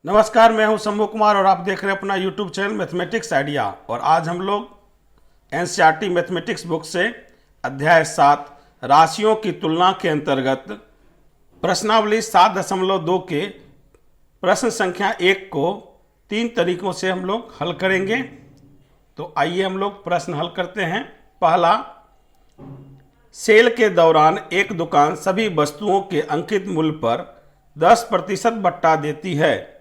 नमस्कार, मैं हूं शंभू कुमार और आप देख रहे हैं अपना यूट्यूब चैनल मैथमेटिक्स आइडिया। और आज हम लोग एनसीईआरटी मैथमेटिक्स बुक से अध्याय 7 राशियों की तुलना के अंतर्गत प्रश्नावली 7.2 के प्रश्न संख्या 1 को 3 तरीकों से हम लोग हल करेंगे। तो आइए हम लोग प्रश्न हल करते हैं। पहला, सेल के दौरान एक दुकान सभी वस्तुओं के अंकित मूल्य पर 10% बट्टा देती है।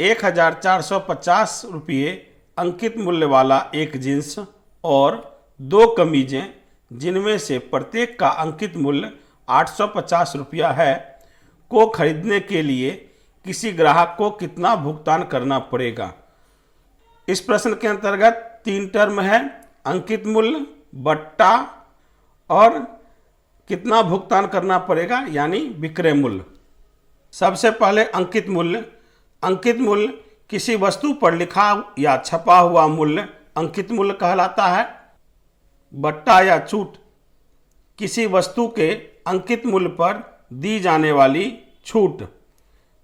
1450 रुपये अंकित मूल्य वाला एक जींस और 2 कमीजें, जिनमें से प्रत्येक का अंकित मूल्य 850 रुपया है, को खरीदने के लिए किसी ग्राहक को कितना भुगतान करना पड़ेगा। इस प्रश्न के अंतर्गत 3 टर्म है, अंकित मूल्य, बट्टा और कितना भुगतान करना पड़ेगा यानी विक्रय मूल्य। सबसे पहले अंकित मूल्य। अंकित मूल्य किसी वस्तु पर लिखा या छपा हुआ मूल्य अंकित मूल्य कहलाता है। बट्टा या छूट किसी वस्तु के अंकित मूल्य पर दी जाने वाली छूट।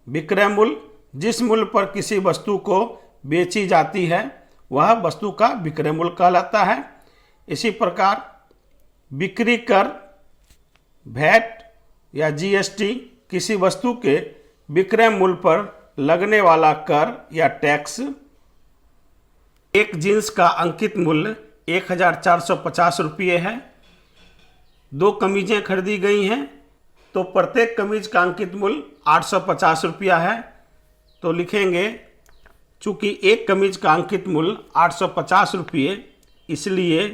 विक्रय मूल्य जिस मूल्य पर किसी वस्तु को बेची जाती है वह वस्तु का विक्रय मूल्य कहलाता है। इसी प्रकार बिक्री कर, वैट या जीएसटी किसी वस्तु के विक्रय मूल्य पर लगने वाला कर या टैक्स। एक जींस का अंकित मूल्य 1450 रुपये है। 2 कमीजें खरीदी गई हैं तो प्रत्येक कमीज का अंकित मूल्य 850 रुपया है। तो लिखेंगे, चूंकि एक कमीज का अंकित मूल्य 850 रुपये, इसलिए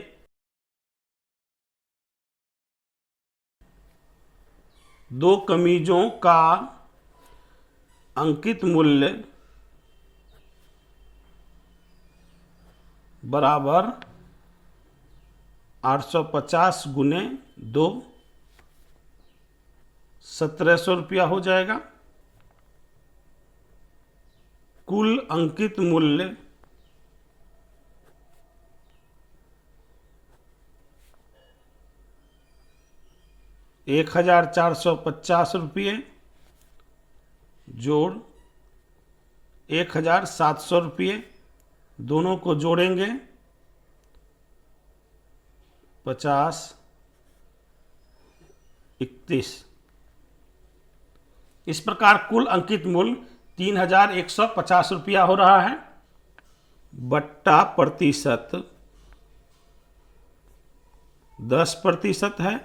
2 कमीजों का अंकित मूल्य बराबर 850 गुने 2, 1700 रुपया हो जाएगा। कुल अंकित मूल्य ₹1450 जोड़ 1700 रुपये, दोनों को जोड़ेंगे 50, 31। इस प्रकार कुल अंकित मूल्य 3150 रुपया हो रहा है। बट्टा प्रतिशत 10% है।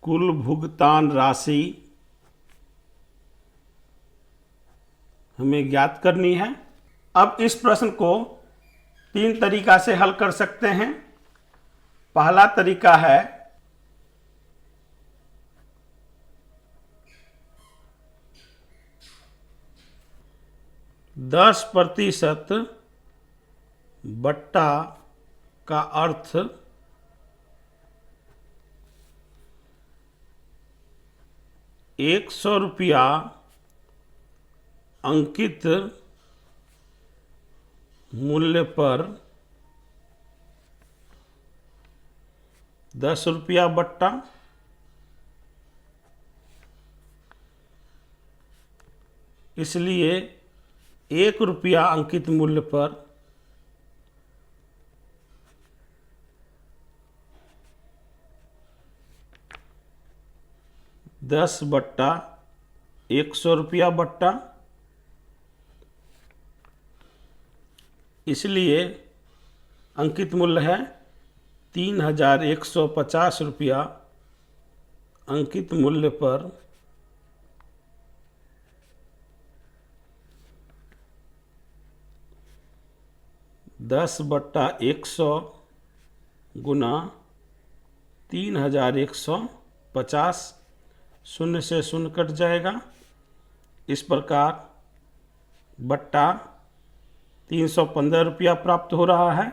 कुल भुगतान राशि हमें ज्ञात करनी है। अब इस प्रश्न को 3 तरीका से हल कर सकते हैं। पहला तरीका है दस प्रतिशत बट्टा का अर्थ ₹100 अंकित मूल्य पर 10 रुपया बट्टा। इसलिए ₹1 अंकित मूल्य पर 10 बट्टा 100 रुपया बट्टा। इसलिए अंकित मूल्य है 3150 रुपया। अंकित मूल्य पर 10 बट्टा 100 गुना 3150, शून्य से शून्य कट जाएगा। इस प्रकार बट्टा 315 रुपया प्राप्त हो रहा है।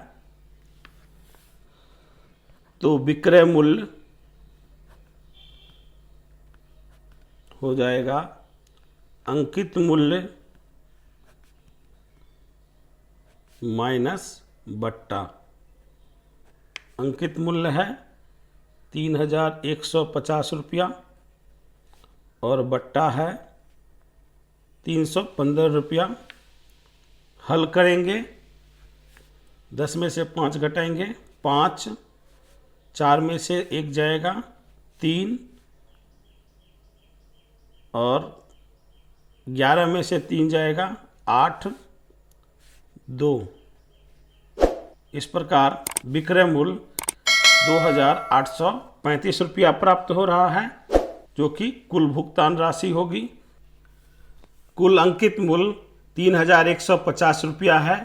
तो विक्रय मूल्य हो जाएगा अंकित मूल्य माइनस बट्टा। अंकित मूल्य है 3150 रुपया और बट्टा है 315 रुपया। हल करेंगे, 10 में से 5 घटाएंगे, 5, 4 में से 1 जाएगा 3, और 11 में से 3 जाएगा 8, 2। इस प्रकार विक्रय मूल्य 2835 रुपया प्राप्त हो रहा है, जो कि कुल भुगतान राशि होगी। कुल अंकित मूल्य 3150 रुपया है।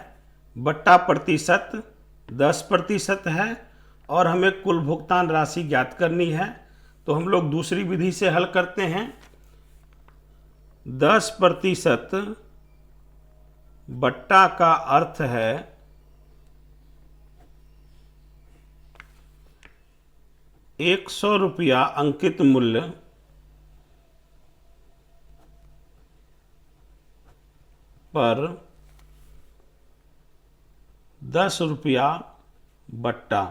बट्टा प्रतिशत 10% है और हमें कुल भुगतान राशि ज्ञात करनी है। तो हम लोग दूसरी विधि से हल करते हैं। 10% बट्टा का अर्थ है 100 रुपया अंकित मूल्य पर 10 रुपया बट्टा।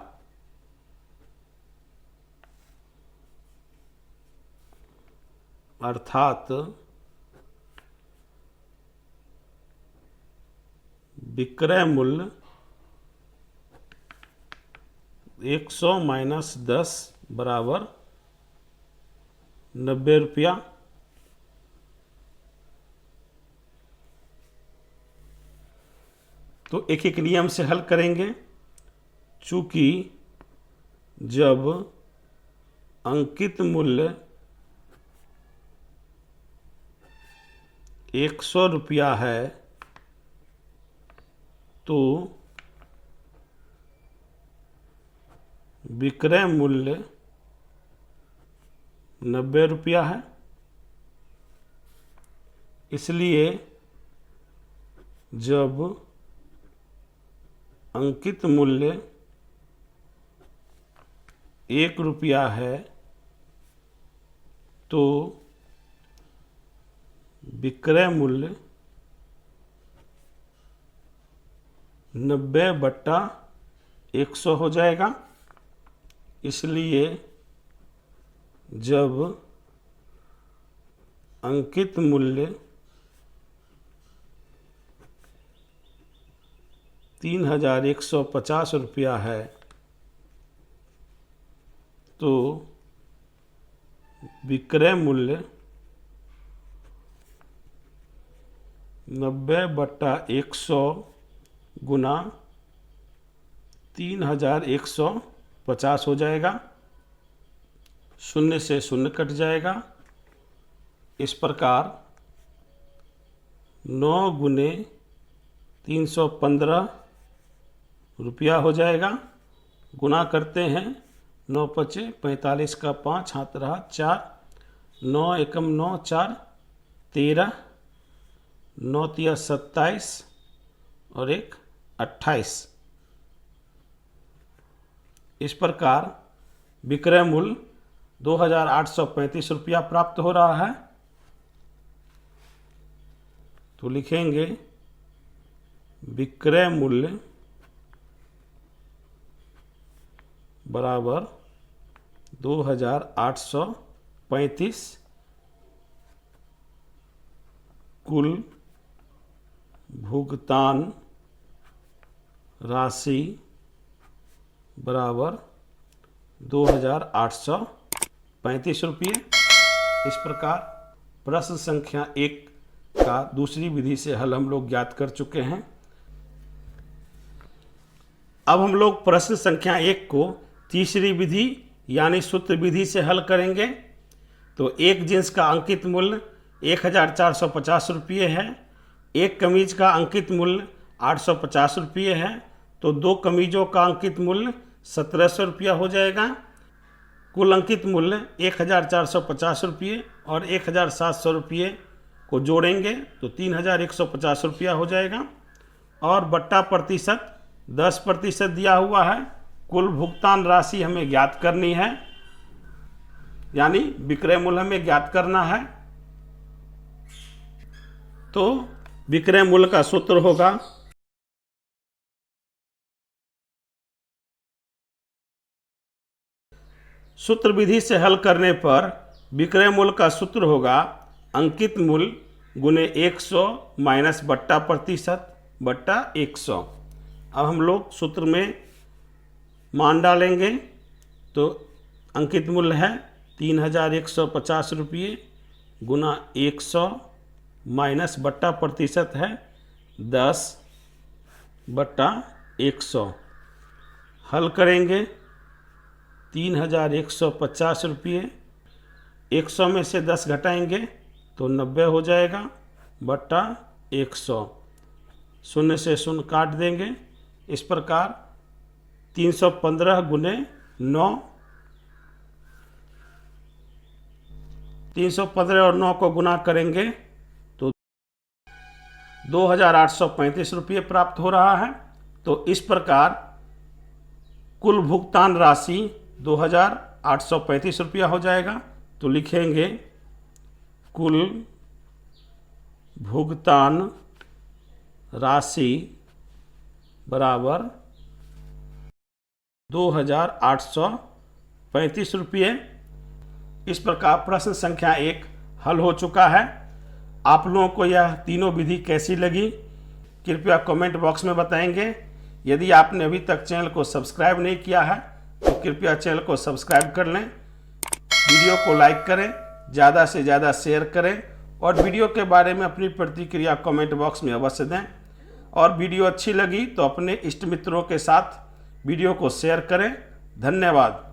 अर्थात विक्रय मूल्य 100 माइनस 10 बराबर 90 रुपया। तो एक एक नियम से हल करेंगे। चूंकि जब अंकित मूल्य 100 रुपया है तो विक्रय मूल्य 90 रुपया है। इसलिए जब अंकित मूल्य 1 रुपया है तो विक्रय मूल्य 90/100 हो जाएगा। इसलिए जब अंकित मूल्य 3150 रुपया है तो विक्रय मूल्य 90/100 गुना 3150 हो जाएगा। 0 से 0 कट जाएगा। इस प्रकार 9 गुने 315 रुपया हो जाएगा। गुना करते हैं, 9 पचे 45 का 5 हाथ रहा 4, 9 एकम 9 4 13, 9 तिया 27 और 1 28। इस प्रकार विक्रय मूल्य 2835 रुपया प्राप्त हो रहा है। तो लिखेंगे विक्रय मूल्य बराबर 2835 कुल भुगतान राशि बराबर 2835 रुपये। इस प्रकार प्रश्न संख्या 1 का दूसरी विधि से हल हम लोग ज्ञात कर चुके हैं। अब हम लोग प्रश्न संख्या 1 को तीसरी विधि यानी सूत्र विधि से हल करेंगे। तो एक जींस का अंकित मूल्य 1450 रुपये है। एक कमीज का अंकित मूल्य 850 रुपये है। तो 2 कमीजों का अंकित मूल्य 1700 रुपया हो जाएगा। कुल अंकित मूल्य 1450 रुपये और 1700 रुपये को जोड़ेंगे तो 3150 रुपया हो जाएगा। और बट्टा प्रतिशत 10% दिया हुआ है। कुल भुगतान राशि हमें ज्ञात करनी है, यानी विक्रय मूल्य हमें ज्ञात करना है। तो विक्रय मूल्य का सूत्र होगा सूत्र विधि से हल करने पर विक्रय मूल्य का सूत्र होगा अंकित मूल्य गुने 100 माइनस बट्टा प्रतिशत बट्टा 100। अब हम लोग सूत्र में मान डालेंगे तो अंकित मूल्य है 3150 रुपये गुना 100 माइनस बट्टा प्रतिशत है 10 बट्टा 100। हल करेंगे 3150 रुपये 100 में से 10 घटाएंगे तो 90 हो जाएगा बट्टा 100। शून्य से शून्य काट देंगे। इस प्रकार 315 गुने 9, 315 और 9 को गुना करेंगे तो 2835 रुपये प्राप्त हो रहा है। तो इस प्रकार कुल भुगतान राशि 2835 रुपया हो जाएगा। तो लिखेंगे कुल भुगतान राशि बराबर 2835 रुपये। इस प्रकार प्रश्न संख्या 1 हल हो चुका है। आप लोगों को यह तीनों विधि कैसी लगी कृपया कमेंट बॉक्स में बताएंगे। यदि आपने अभी तक चैनल को सब्सक्राइब नहीं किया है तो कृपया चैनल को सब्सक्राइब कर लें, वीडियो को लाइक करें, ज़्यादा से ज़्यादा शेयर करें और वीडियो के बारे में अपनी प्रतिक्रिया कमेंट बॉक्स में अवश्य दें। और वीडियो अच्छी लगी तो अपने इष्ट मित्रों के साथ वीडियो को शेयर करें। धन्यवाद।